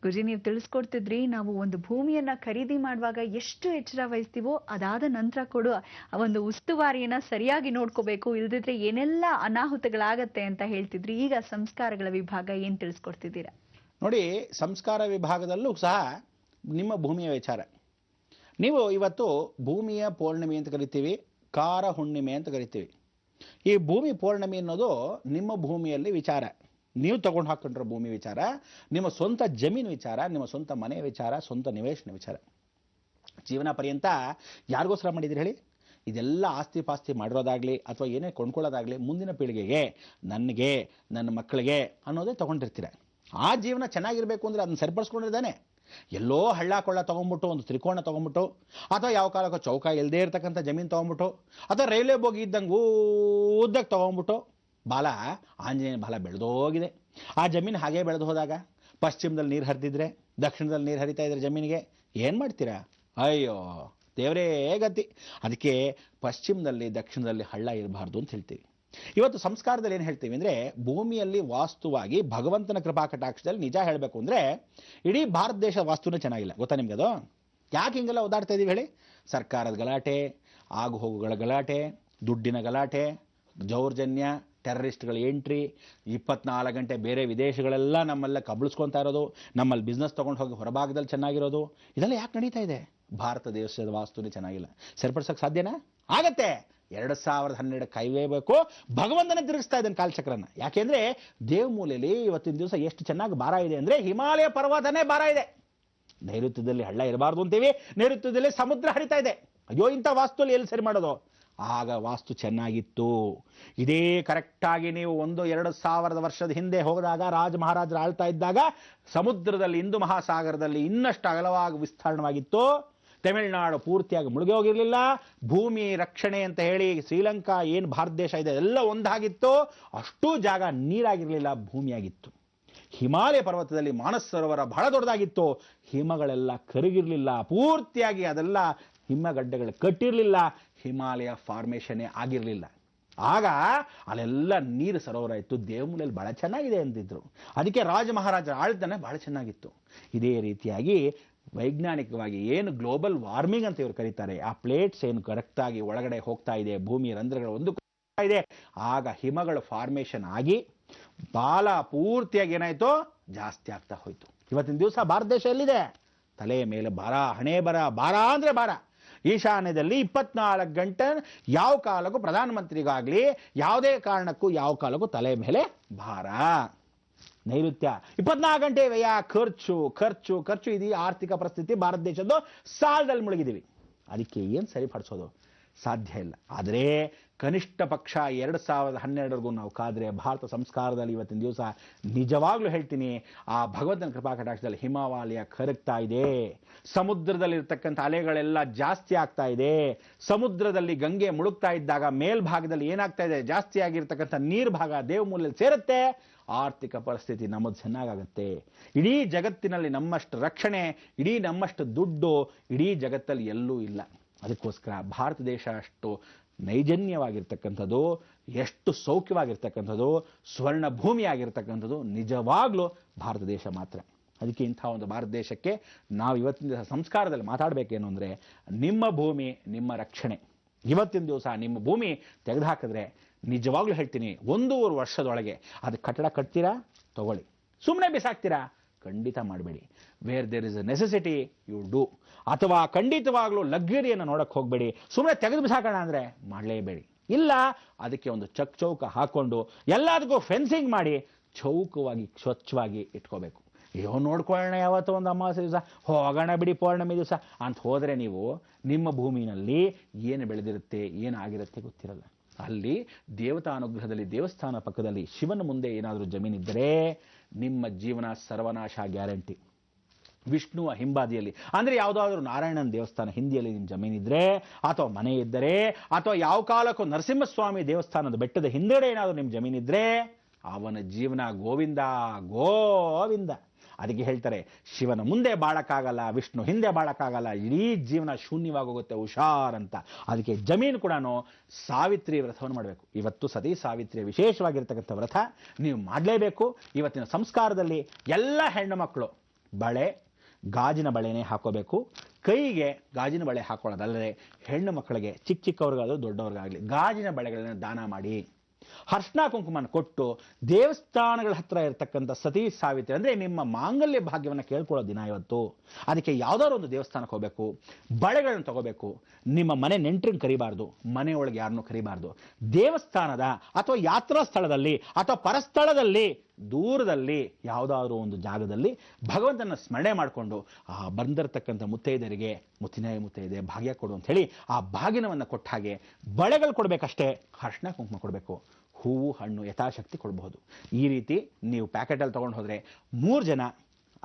ಗುರುಜಿ, ನೀವು ತಿಳಿಸ್ಕೊಡ್ತಿದ್ರಿ ನಾವು ಒಂದು ಭೂಮಿಯನ್ನ ಖರೀದಿ ಮಾಡುವಾಗ ಎಷ್ಟು ಎಚ್ಚರ ವಹಿಸ್ತೀವೋ ಅದಾದ ನಂತರ ಕೊಡುವ ಒಂದು ಉಸ್ತುವಾರಿಯನ್ನ ಸರಿಯಾಗಿ ನೋಡ್ಕೋಬೇಕು, ಇಲ್ದಿದ್ರೆ ಏನೆಲ್ಲ ಅನಾಹುತಗಳಾಗತ್ತೆ ಅಂತ ಹೇಳ್ತಿದ್ರಿ. ಈಗ ಸಂಸ್ಕಾರಗಳ ವಿಭಾಗ ಏನ್ ತಿಳಿಸ್ಕೊಡ್ತಿದ್ದೀರಾ? ನೋಡಿ, ಸಂಸ್ಕಾರ ವಿಭಾಗದಲ್ಲೂ ಸಹ ನಿಮ್ಮ ಭೂಮಿಯ ವಿಚಾರ. ನೀವು ಇವತ್ತು ಭೂಮಿಯ ಪೌರ್ಣಿಮೆ ಅಂತ ಕರಿತೀವಿ, ಕಾರ ಹುಣ್ಣಿಮೆ ಅಂತ ಕರಿತೀವಿ. ಈ ಭೂಮಿ ಪೌರ್ಣಿಮೆ ಅನ್ನೋದು ನಿಮ್ಮ ಭೂಮಿಯಲ್ಲಿ ವಿಚಾರ, ನೀವು ತಗೊಂಡು ಹಾಕೊಂಡಿರೋ ಭೂಮಿ ವಿಚಾರ, ನಿಮ್ಮ ಸ್ವಂತ ಜಮೀನು ವಿಚಾರ, ನಿಮ್ಮ ಸ್ವಂತ ಮನೆ ವಿಚಾರ, ಸ್ವಂತ ನಿವೇಶನ ವಿಚಾರ. ಜೀವನ ಪರ್ಯಂತ ಯಾರಿಗೋಸ್ಕರ ಮಾಡಿದಿರಿ ಹೇಳಿ? ಇದೆಲ್ಲ ಆಸ್ತಿ ಪಾಸ್ತಿ ಮಾಡಿರೋದಾಗ್ಲಿ ಅಥವಾ ಏನೇ ಕೊಂಡ್ಕೊಳ್ಳೋದಾಗ್ಲಿ ಮುಂದಿನ ಪೀಳಿಗೆಗೆ, ನನಗೆ, ನನ್ನ ಮಕ್ಕಳಿಗೆ ಅನ್ನೋದೇ ತಗೊಂಡಿರ್ತೀರ. ಆ ಜೀವನ ಚೆನ್ನಾಗಿರ್ಬೇಕು ಅಂದರೆ ಅದನ್ನ ಸರಿಪಡಿಸ್ಕೊಂಡಿದ್ದಾನೆ. ಎಲ್ಲೋ ಹಳ್ಳ ಕೊಳ್ಳ ತೊಗೊಂಡ್ಬಿಟ್ಟು ಒಂದು ತ್ರಿಕೋಣ ತೊಗೊಂಡ್ಬಿಟ್ಟು, ಅಥವಾ ಯಾವ ಕಾಲಕ್ಕೂ ಚೌಕ ಇಲ್ಲದೇ ಇರತಕ್ಕಂಥ ಜಮೀನು ತೊಗೊಂಡ್ಬಿಟ್ಟು, ಅಥವಾ ರೈಲ್ವೆ ಬೋಗಿ ಇದ್ದಂಗೆ ಉದ್ದಕ್ಕೆ ತೊಗೊಂಡ್ಬಿಟ್ಟು, ಬಾಲ ಆಂಜನೇಯನ ಬಾಲ ಬೆಳೆದೋಗಿದೆ. ಆ ಜಮೀನು ಹಾಗೇ ಬೆಳೆದು ಹೋದಾಗ ಪಶ್ಚಿಮದಲ್ಲಿ ನೀರು ಹರಿದಿದ್ರೆ, ದಕ್ಷಿಣದಲ್ಲಿ ನೀರು ಹರಿತಾ ಇದ್ರೆ ಜಮೀನಿಗೆ ಏನು ಮಾಡ್ತೀರಾ? ಅಯ್ಯೋ ದೇವರೇ ಗತಿ. ಅದಕ್ಕೆ ಪಶ್ಚಿಮದಲ್ಲಿ ದಕ್ಷಿಣದಲ್ಲಿ ಹಳ್ಳ ಇರಬಾರ್ದು ಅಂತ ಹೇಳ್ತೀವಿ. ಇವತ್ತು ಸಂಸ್ಕಾರದಲ್ಲಿ ಏನು ಹೇಳ್ತೀವಿ ಅಂದರೆ, ಭೂಮಿಯಲ್ಲಿ ವಾಸ್ತುವಾಗಿ ಭಗವಂತನ ಕೃಪಾ ಕಟಾಕ್ಷದಲ್ಲಿ ನಿಜ ಹೇಳಬೇಕು ಅಂದರೆ ಇಡೀ ಭಾರತ ದೇಶ ವಾಸ್ತುನೇ ಚೆನ್ನಾಗಿಲ್ಲ. ಗೊತ್ತಾ ನಿಮ್ಗೆ ಅದು? ಯಾಕೆ ಹಿಂಗೆಲ್ಲ ಓದಾಡ್ತಾ ಇದ್ದೀವಿ ಹೇಳಿ? ಸರ್ಕಾರದ ಗಲಾಟೆ, ಆಗು ಹೋಗುಗಳ ಗಲಾಟೆ, ದುಡ್ಡಿನ ಗಲಾಟೆ, ದೌರ್ಜನ್ಯ, ಟೆರರಿಸ್ಟ್ಗಳ ಎಂಟ್ರಿ, 24 ಗಂಟೆ ಬೇರೆ ವಿದೇಶಗಳೆಲ್ಲ ನಮ್ಮೆಲ್ಲ ಕಬಳಿಸ್ಕೊತಾ ಇರೋದು, ನಮ್ಮಲ್ಲಿ ಬಿಸ್ನೆಸ್ ತೊಗೊಂಡು ಹೋಗಿ ಹೊರಭಾಗದಲ್ಲಿ ಚೆನ್ನಾಗಿರೋದು, ಇದೆಲ್ಲ ಯಾಕೆ ನಡೀತಾ ಇದೆ? ಭಾರತ ದೇಶದ ವಾಸ್ತುನೇ ಚೆನ್ನಾಗಿಲ್ಲ. ಸರಿಪಡಿಸೋಕೆ ಸಾಧ್ಯನಾ? ಆಗತ್ತೆ. 2012 ಕಾಯ್ಬೇಕು. ಭಗವಂತನೇ ತಿರುಗಿಸ್ತಾ ಇದ್ದಾನೆ ಕಾಲಚಕ್ರನ. ಯಾಕೆಂದ್ರೆ ದೇವಮೂಲೆಯಲ್ಲಿ ಇವತ್ತಿನ ದಿವಸ ಎಷ್ಟು ಚೆನ್ನಾಗಿ ಭಾರ ಇದೆ ಅಂದ್ರೆ, ಹಿಮಾಲಯ ಪರ್ವತನೇ ಭಾರ ಇದೆ. ನೈಋತ್ಯದಲ್ಲಿ ಹಳ್ಳ ಇರಬಾರ್ದು ಅಂತೀವಿ, ನೈಋತ್ಯದಲ್ಲಿ ಸಮುದ್ರ ಹರಿತಾ ಇದೆ. ಅಯ್ಯೋ, ಇಂಥ ವಾಸ್ತುಲ್ಲಿ ಎಲ್ಲಿ ಸರಿ ಮಾಡೋದು? ಆಗ ವಾಸ್ತು ಚೆನ್ನಾಗಿತ್ತು. ಇದೇ ಕರೆಕ್ಟಾಗಿ ನೀವು 1-2 ವರ್ಷದ ಹಿಂದೆ ಹೋದಾಗ, ರಾಜ ಮಹಾರಾಜರು ಆಳ್ತಾ ಇದ್ದಾಗ ಸಮುದ್ರದಲ್ಲಿ, ಹಿಂದೂ ಮಹಾಸಾಗರದಲ್ಲಿ ಇನ್ನಷ್ಟು ಅಗಲವಾಗಿ ವಿಸ್ತರಣವಾಗಿತ್ತು. ತಮಿಳುನಾಡು ಪೂರ್ತಿಯಾಗಿ ಮುಳುಗಿ ಹೋಗಿರಲಿಲ್ಲ. ಭೂಮಿ ರಕ್ಷಣೆ ಅಂತ ಹೇಳಿ ಶ್ರೀಲಂಕಾ ಏನು ಭಾರತ ದೇಶ ಇದೆ ಎಲ್ಲ ಒಂದಾಗಿತ್ತು. ಅಷ್ಟೂ ಜಾಗ ನೀರಾಗಿರಲಿಲ್ಲ, ಭೂಮಿಯಾಗಿತ್ತು. ಹಿಮಾಲಯ ಪರ್ವತದಲ್ಲಿ ಮಾನಸ ಸರೋವರ ಬಹಳ ದೊಡ್ಡದಾಗಿತ್ತು. ಹಿಮಗಳೆಲ್ಲ ಕರಗಿರಲಿಲ್ಲ, ಪೂರ್ತಿಯಾಗಿ ಅದೆಲ್ಲ ಹಿಮಗಡ್ಡೆಗಳು ಕಟ್ಟಿರಲಿಲ್ಲ, ಹಿಮಾಲಯ ಫಾರ್ಮೇಷನ್ನೇ ಆಗಿರಲಿಲ್ಲ. ಆಗ ಅಲ್ಲೆಲ್ಲ ನೀರು ಸರೋವರ ಇತ್ತು. ದೇವಮೂಲೆಯಲ್ಲಿ ಬಹಳ ಚೆನ್ನಾಗಿದೆ ಅಂತಿದ್ರು. ಅದಕ್ಕೆ ರಾಜ ಮಹಾರಾಜರ ಆಳ್ತಾನೆ ಬಹಳ ಚೆನ್ನಾಗಿತ್ತು. ಇದೇ ರೀತಿಯಾಗಿ ವೈಜ್ಞಾನಿಕವಾಗಿ ಏನು ಗ್ಲೋಬಲ್ ವಾರ್ಮಿಂಗ್ ಅಂತ ಇವರು ಕರೀತಾರೆ, ಆ ಪ್ಲೇಟ್ಸ್ ಏನು ಕರೆಕ್ಟಾಗಿ ಒಳಗಡೆ ಹೋಗ್ತಾ ಇದೆ, ಭೂಮಿಯ ರಂಧ್ರಗಳು ಒಂದು ಇದೆ, ಆಗ ಹಿಮಗಳ ಫಾರ್ಮೇಷನ್ ಆಗಿ ಬಾಲ ಪೂರ್ತಿಯಾಗಿ ಏನಾಯ್ತು, ಜಾಸ್ತಿ ಆಗ್ತಾ ಹೋಯ್ತು. ಇವತ್ತಿನ ದಿವಸ ಭಾರತ ದೇಶ ಎಲ್ಲಿದೆ? ತಲೆಯ ಮೇಲೆ ಭಾರ, ಹಣೆ ಬರ, ಭಾರ ಅಂದ್ರೆ ಭಾರ. ಈಶಾನ್ಯದಲ್ಲಿ 24 ಗಂಟೆ ಯಾವ ಕಾಲಕ್ಕೂ ಪ್ರಧಾನಮಂತ್ರಿಗಾಗ್ಲಿ ಯಾವುದೇ ಕಾರಣಕ್ಕೂ ಯಾವ ಕಾಲಕ್ಕೂ ತಲೆ ಮೇಲೆ ಭಾರ. ನೈಋತ್ಯ 24 ಗಂಟೆ ವ್ಯಯ, ಖರ್ಚು ಖರ್ಚು ಖರ್ಚು. ಇದೀ ಆರ್ಥಿಕ ಪರಿಸ್ಥಿತಿ ಭಾರತ ದೇಶದ್ದು ಸಾಲದಲ್ಲಿ ಮುಳುಗಿದ್ದೀವಿ. ಅದಕ್ಕೆ ಏನು ಸರಿಪಡಿಸೋದು? ಸಾಧ್ಯ ಇಲ್ಲ. ಆದರೆ ಕನಿಷ್ಠ ಪಕ್ಷ 2012 ನಾವು ಕಾದ್ರೆ ಭಾರತ ಸಂಸ್ಕಾರದಲ್ಲಿ ಇವತ್ತಿನ ದಿವಸ ನಿಜವಾಗ್ಲೂ ಹೇಳ್ತೀನಿ, ಆ ಭಗವಂತನ ಕೃಪಾ ಕಟಾಕ್ಷದಲ್ಲಿ ಹಿಮಾಲಯ ಕರಗ್ತಾ ಇದೆ. ಸಮುದ್ರದಲ್ಲಿರ್ತಕ್ಕಂಥ ಅಲೆಗಳೆಲ್ಲ ಜಾಸ್ತಿ ಆಗ್ತಾ ಇದೆ. ಸಮುದ್ರದಲ್ಲಿ ಗಂಗೆ ಮುಳುಗ್ತಾ ಇದ್ದಾಗ ಮೇಲ್ಭಾಗದಲ್ಲಿ ಏನಾಗ್ತಾ ಇದೆ, ಜಾಸ್ತಿ ಆಗಿರ್ತಕ್ಕಂಥ ನೀರು ಭಾಗ ದೇವಮೂಲೆಯಲ್ಲಿ ಸೇರುತ್ತೆ. ಆರ್ಥಿಕ ಪರಿಸ್ಥಿತಿ ನಮ್ಮದು ಚೆನ್ನಾಗಾಗತ್ತೆ. ಇಡೀ ಜಗತ್ತಿನಲ್ಲಿ ನಮ್ಮಷ್ಟು ರಕ್ಷಣೆ, ಇಡೀ ನಮ್ಮಷ್ಟು ದುಡ್ಡು ಇಡೀ ಜಗತ್ತಲ್ಲಿ ಎಲ್ಲೂ ಇಲ್ಲ. ಅದಕ್ಕೋಸ್ಕರ ಭಾರತ ದೇಶ ಅಷ್ಟು ನೈಜನ್ಯವಾಗಿರ್ತಕ್ಕಂಥದ್ದು, ಎಷ್ಟು ಸೌಖ್ಯವಾಗಿರ್ತಕ್ಕಂಥದ್ದು, ಸ್ವರ್ಣ ಭೂಮಿ ಆಗಿರ್ತಕ್ಕಂಥದ್ದು ನಿಜವಾಗ್ಲೂ ಭಾರತ ದೇಶ ಮಾತ್ರ. ಅದಕ್ಕೆ ಇಂಥ ಒಂದು ಭಾರತ ದೇಶಕ್ಕೆ ನಾವು ಇವತ್ತಿನ ದಿವಸ ಸಂಸ್ಕಾರದಲ್ಲಿ ಮಾತಾಡಬೇಕೇನು ಅಂದರೆ, ನಿಮ್ಮ ಭೂಮಿ ನಿಮ್ಮ ರಕ್ಷಣೆ. ಇವತ್ತಿನ ದಿವಸ ನಿಮ್ಮ ಭೂಮಿ ತೆಗೆದುಹಾಕಿದ್ರೆ ನಿಜವಾಗ್ಲೂ ಹೇಳ್ತೀನಿ, 1-1.5 ವರ್ಷದೊಳಗೆ ಅದು ಕಟ್ಟಡ ಕಟ್ತೀರಾ, ತಗೊಳ್ಳಿ. ಸುಮ್ಮನೆ ಬಿಸಾಕ್ತೀರಾ, ಖಂಡಿತ ಮಾಡಬೇಡಿ. Where there is a necessity you do. ಅಥವಾ ಖಂಡಿತವಾಗ್ಲೂ ಲಗ್ಜರಿಯನ್ನು ನೋಡಕ್ಕೆ ಹೋಗಬೇಡಿ. ಸುಮ್ಮನೆ ತೆಗೆದು ಬಿಸಾಕೋಣ ಅಂದರೆ ಮಾಡಲೇಬೇಡಿ. ಇಲ್ಲ, ಅದಕ್ಕೆ ಒಂದು ಚೌಕ ಹಾಕ್ಕೊಂಡು ಎಲ್ಲದಕ್ಕೂ ಫೆನ್ಸಿಂಗ್ ಮಾಡಿ ಚೌಕವಾಗಿ ಸ್ವಚ್ಛವಾಗಿ ಇಟ್ಕೋಬೇಕು. ಅಯ್ಯೋ ನೋಡ್ಕೊಳ್ಳೋಣ ಯಾವತ್ತೋ ಒಂದು ಅಮಾವಾಸ್ಯೆ ದಿವಸ, ಹೋಗೋಣ ಬಿಡಿ ಪೌರ್ಣಮಿ ದಿವಸ ಅಂತ ಹೋದರೆ ನೀವು ನಿಮ್ಮ ಭೂಮಿನಲ್ಲಿ ಏನು ಬೆಳೆದಿರುತ್ತೆ, ಏನಾಗಿರುತ್ತೆ ಗೊತ್ತಿರಲ್ಲ. ಅಲ್ಲಿ ದೇವತಾ ಅನುಗ್ರಹದಲ್ಲಿ ದೇವಸ್ಥಾನ ಪಕ್ಕದಲ್ಲಿ ಶಿವನ ಮುಂದೆ ಏನಾದರೂ ಜಮೀನಿದ್ದರೆ ನಿಮ್ಮ ಜೀವನ ಸರ್ವನಾಶ ಗ್ಯಾರಂಟಿ. ವಿಷ್ಣುವ ಹಿಂಬಾದಿಯಲ್ಲಿ ಅಂದರೆ ಯಾವುದಾದ್ರೂ ನಾರಾಯಣನ ದೇವಸ್ಥಾನ ಹಿಂದಿಯಲ್ಲಿ ನಿಮ್ಮ ಜಮೀನಿದ್ರೆ, ಅಥವಾ ಮನೆ ಇದ್ದರೆ, ಅಥವಾ ಯಾವ ಕಾಲಕ್ಕೂ ನರಸಿಂಹಸ್ವಾಮಿ ದೇವಸ್ಥಾನದ ಬೆಟ್ಟದ ಹಿಂದೆಡೆ ಏನಾದರೂ ನಿಮ್ಮ ಜಮೀನಿದ್ರೆ, ಅವನ ಜೀವನ ಗೋವಿಂದ ಗೋವಿಂದ. ಅದಕ್ಕೆ ಹೇಳ್ತಾರೆ, ಶಿವನ ಮುಂದೆ ಬಾಳಕ್ಕಾಗಲ್ಲ, ವಿಷ್ಣು ಹಿಂದೆ ಬಾಳಕ್ಕಾಗಲ್ಲ, ಇಡೀ ಜೀವನ ಶೂನ್ಯವಾಗೋಗುತ್ತೆ, ಹುಷಾರ್ ಅಂತ. ಅದಕ್ಕೆ ಜಮೀನು ಕೂಡ ಸಾವಿತ್ರಿ ವ್ರತವನ್ನು ಮಾಡಬೇಕು. ಇವತ್ತು ಸತಿ ಸಾವಿತ್ರಿಯ ವಿಶೇಷವಾಗಿರ್ತಕ್ಕಂಥ ವ್ರತ ನೀವು ಮಾಡಲೇಬೇಕು. ಇವತ್ತಿನ ಸಂಸ್ಕಾರದಲ್ಲಿ ಎಲ್ಲ ಹೆಣ್ಣು ಮಕ್ಕಳು ಬಳೆ, ಗಾಜಿನ ಬಳೆನೇ ಹಾಕೋಬೇಕು. ಕೈಗೆ ಗಾಜಿನ ಬಳೆ ಹಾಕೊಳ್ಳೋದಲ್ಲದೆ ಹೆಣ್ಣು ಮಕ್ಕಳಿಗೆ ಚಿಕ್ಕವ್ರಿಗಾದ್ರೂ ದೊಡ್ಡವ್ರಿಗಾಗಲಿ ಗಾಜಿನ ಬಳೆಗಳನ್ನು ದಾನ ಮಾಡಿ. ಅರ್ಶಿನ ಕುಂಕುಮನ ಕೊಟ್ಟು ದೇವಸ್ಥಾನಗಳ ಹತ್ರ ಇರತಕ್ಕಂಥ ಸತಿ ಸಾವಿತ್ರಿ ಅಂದರೆ ನಿಮ್ಮ ಮಾಂಗಲ್ಯ ಭಾಗ್ಯವನ್ನು ಕೇಳ್ಕೊಳ್ಳೋ ದಿನ ಇವತ್ತು. ಅದಕ್ಕೆ ಯಾವ್ದಾದ್ರು ಒಂದು ದೇವಸ್ಥಾನಕ್ಕೆ ಹೋಗಬೇಕು, ಬಳೆಗಳನ್ನು ತಗೋಬೇಕು. ನಿಮ್ಮ ಮನೆ ನೆಂಟರನ್ನು ಕರಿಬಾರ್ದು, ಮನೆಯೊಳಗೆ ಯಾರನ್ನೂ ಕರಿಬಾರ್ದು. ದೇವಸ್ಥಾನದ ಅಥವಾ ಯಾತ್ರಾ ಸ್ಥಳದಲ್ಲಿ ಅಥವಾ ಪರಸ್ಥಳದಲ್ಲಿ ದೂರದಲ್ಲಿ ಯಾವುದಾದ್ರೂ ಒಂದು ಜಾಗದಲ್ಲಿ ಭಗವಂತನ ಸ್ಮರಣೆ ಮಾಡಿಕೊಂಡು ಆ ಬಂದಿರತಕ್ಕಂಥ ಮುತ್ತೈದರಿಗೆ ಮುತ್ತೈದೆ ಭಾಗ್ಯ ಕೊಡು ಅಂತ ಹೇಳಿ ಆ ಭಾಗ್ಯನವನ್ನು ಕೊಟ್ಟ ಹಾಗೆ ಬಳೆಗಳು ಕೊಡಬೇಕಷ್ಟೇ, ಅರ್ಶಿನ ಕುಂಕುಮ ಕೊಡಬೇಕು. ಹೂವು ಹಣ್ಣು ಯಥಾಶಕ್ತಿ ಕೊಡಬಹುದು. ಈ ರೀತಿ ನೀವು ಪ್ಯಾಕೆಟಲ್ಲಿ ತೊಗೊಂಡು ಹೋದರೆ 3 ಜನ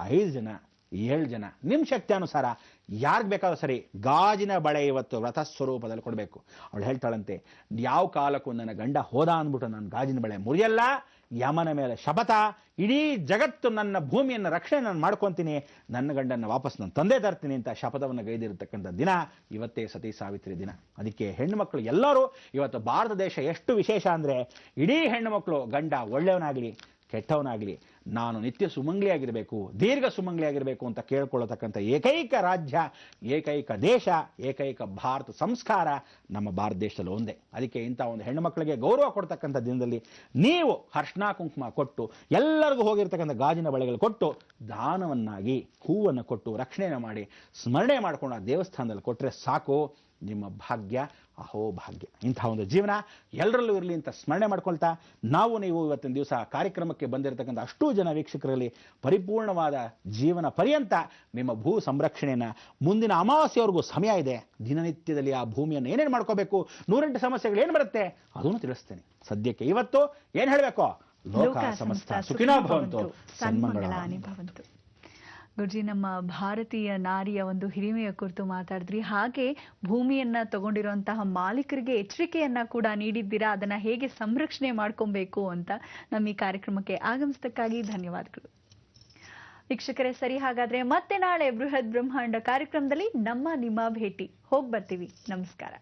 5 ಜನ 7 ಜನ ನಿಮ್ಮ ಶಕ್ತಿ ಅನುಸಾರ ಯಾರಿಗೆ ಬೇಕಾದ್ರೂ ಸರಿ ಗಾಜಿನ ಬಳೆ ಇವತ್ತು ವ್ರತ ಸ್ವರೂಪದಲ್ಲಿ ಕೊಡಬೇಕು. ಅವಳು ಹೇಳ್ತಾಳಂತೆ, ಯಾವ ಕಾಲಕ್ಕೂ ನನ್ನ ಗಂಡ ಹೋದ ಅಂದ್ಬಿಟ್ಟು ನಾನು ಗಾಜಿನ ಬಳೆ ಮುರಿಯಲ್ಲ, ಯಮನ ಮೇಲೆ ಶಪಥ, ಇಡೀ ಜಗತ್ತು ನನ್ನ ಭೂಮಿಯನ್ನು ರಕ್ಷಣೆ ನಾನು ಮಾಡ್ಕೊತೀನಿ, ನನ್ನ ಗಂಡನ್ನು ವಾಪಸ್ ನಾನು ತಂದೆ ತರ್ತೀನಿ ಅಂತ ಶಪಥವನ್ನು ಗೈದಿರತಕ್ಕಂಥ ದಿನ ಇವತ್ತೇ ಸತಿ ಸಾವಿತ್ರಿ ದಿನ. ಅದಕ್ಕೆ ಹೆಣ್ಣು ಮಕ್ಕಳು ಎಲ್ಲರೂ ಇವತ್ತು ಭಾರತ ದೇಶ ಎಷ್ಟು ವಿಶೇಷ ಅಂದರೆ, ಇಡೀ ಹೆಣ್ಣು ಮಕ್ಕಳು ಗಂಡ ಒಳ್ಳೆಯವನಾಗಲಿ ಕೆಟ್ಟವನಾಗಲಿ ನಾನು ನಿತ್ಯ ಸುಮಂಗ್ಲಿಯಾಗಿರಬೇಕು, ದೀರ್ಘ ಸುಮಂಗ್ಲಿಯಾಗಿರಬೇಕು ಅಂತ ಕೇಳ್ಕೊಳ್ಳತಕ್ಕಂಥ ಏಕೈಕ ರಾಜ್ಯ, ಏಕೈಕ ದೇಶ, ಏಕೈಕ ಭಾರತ ಸಂಸ್ಕಾರ ನಮ್ಮ ಭಾರತ ದೇಶದಲ್ಲಿ ಒಂದೇ. ಅದಕ್ಕೆ ಇಂಥ ಒಂದು ಹೆಣ್ಣು ಮಕ್ಕಳಿಗೆ ಗೌರವ ಕೊಡ್ತಕ್ಕಂಥ ದಿನದಲ್ಲಿ ನೀವು ಅರ್ಶಿನ ಕುಂಕುಮ ಕೊಟ್ಟು ಎಲ್ಲರಿಗೂ ಹೋಗಿರ್ತಕ್ಕಂಥ ಗಾಜಿನ ಬಳೆಗಳು ಕೊಟ್ಟು ದಾನವನ್ನಾಗಿ ಹೂವನ್ನು ಕೊಟ್ಟು ರಕ್ಷಣೆಯನ್ನು ಮಾಡಿ ಸ್ಮರಣೆ ಮಾಡಿಕೊಂಡು ಆ ದೇವಸ್ಥಾನದಲ್ಲಿ ಕೊಟ್ಟರೆ ಸಾಕು, ನಿಮ್ಮ ಭಾಗ್ಯ ಅಹೋಭಾಗ್ಯ. ಇಂತಹ ಒಂದು ಜೀವನ ಎಲ್ಲರಲ್ಲೂ ಇರಲಿ ಅಂತ ಸ್ಮರಣೆ ಮಾಡ್ಕೊಳ್ತಾ ನಾವು ನೀವು ಇವತ್ತಿನ ದಿವಸ ಕಾರ್ಯಕ್ರಮಕ್ಕೆ ಬಂದಿರತಕ್ಕಂಥ ಅಷ್ಟೂ ಜನ ವೀಕ್ಷಕರಲ್ಲಿ ಪರಿಪೂರ್ಣವಾದ ಜೀವನ ಪರ್ಯಂತ ನಿಮ್ಮ ಭೂ ಸಂರಕ್ಷಣೆಯನ್ನು ಮುಂದಿನ ಅಮಾವಾಸ್ಯವರೆಗೂ ಸಮಯ ಇದೆ. ದಿನನಿತ್ಯದಲ್ಲಿ ಆ ಭೂಮಿಯನ್ನು ಏನೇನು ಮಾಡ್ಕೋಬೇಕು, 108 ಸಮಸ್ಯೆಗಳು ಏನು ಬರುತ್ತೆ ಅದನ್ನು ತಿಳಿಸ್ತೇನೆ. ಸದ್ಯಕ್ಕೆ ಇವತ್ತು ಏನು ಹೇಳಬೇಕು, ಲೋಕ ಸಮಸ್ತ ಸುಖಿನೋ ಭವಂತು, ಸನ್ಮಂಗಳಾನಿ ಭವಂತು. ಗುರುಜಿ, ನಮ್ಮ ಭಾರತೀಯ ನಾರಿಯ ಒಂದು ಹಿರಿಮೆಯ ಕುರಿತು ಮಾತಾಡಿದ್ರಿ. ಹಾಗೆ ಭೂಮಿಯನ್ನ ತಗೊಂಡಿರುವಂತಹ ಮಾಲೀಕರಿಗೆ ಎಚ್ಚರಿಕೆಯನ್ನ ಕೂಡ ನೀಡಿದ್ದೀರಾ, ಅದನ್ನ ಹೇಗೆ ಸಂರಕ್ಷಣೆ ಮಾಡ್ಕೊಬೇಕು ಅಂತ. ನಮ್ಮ ಈ ಕಾರ್ಯಕ್ರಮಕ್ಕೆ ಆಗಮಿಸಿದ್ದಕ್ಕಾಗಿ ಧನ್ಯವಾದಗಳು. ವೀಕ್ಷಕರೇ, ಸರಿ, ಹಾಗಾದ್ರೆ ಮತ್ತೆ ನಾಳೆ ಬೃಹತ್ ಬ್ರಹ್ಮಾಂಡ ಕಾರ್ಯಕ್ರಮದಲ್ಲಿ ನಮ್ಮ ನಿಮ್ಮ ಭೇಟಿ. ಹೋಗಿ ಬರ್ತೀವಿ. ನಮಸ್ಕಾರ.